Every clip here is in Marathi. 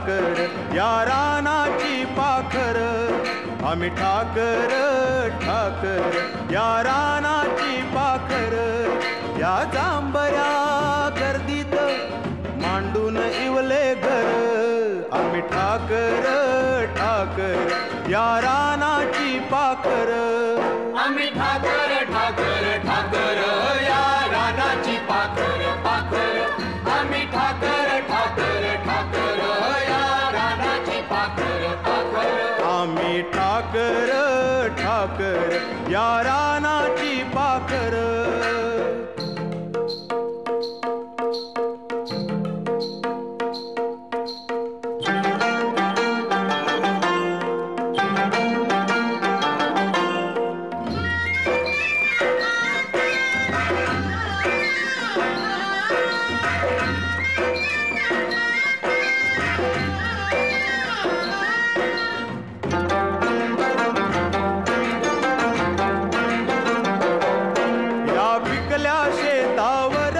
ठाकर या रानाची पाखर आम्ही ठाकर ठाकर या रानाची पाखर या जांभया गर्दीत मांडून इवले घर आम्ही ठाकर ठाकर या रानाची पाखर आम्ही ठाकर ठाकर ठाकर या रानाची पाखर पाखर आम्ही ठाकर ठाकर ठाकर या रानाची पाखर पाखर आम्ही ठाकर ठाकर या रानाची पाखर शेतावर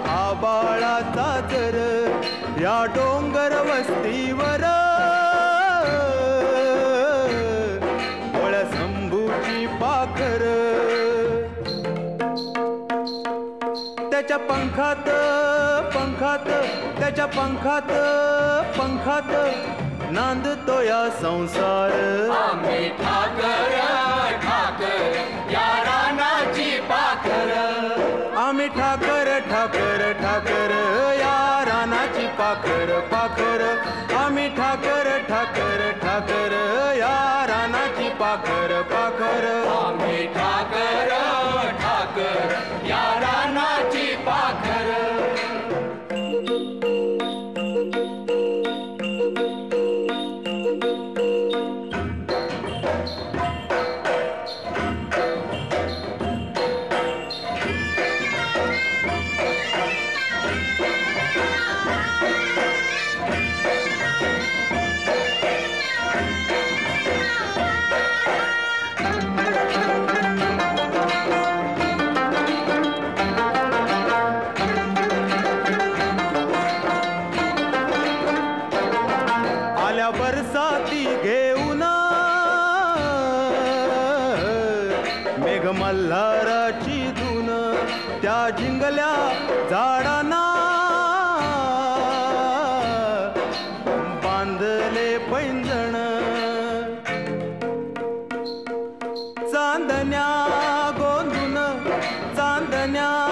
आबाळाचा जर या डोंगर वस्तीवर शंभूची पाखर त्याच्या पंखात पंखात त्याच्या पंखात पंखात नांदतो या संसार आम्ही ठाकर ठाकर या रानाची पाखर आम्ही ठाकर ठाकर ठाकर या रानाची पाखर पाखर आम्ही ठाकर ठाकर ठाकर या रानाची पाखर पाखर आम्ही ठाकर ठाकर या रानाची पाखर बरसाती घेऊन मेघ मल्हाराची धून त्या जिंगल्या झाडांना बांधले पैंजण चांदण्या गोंधून चांदण्या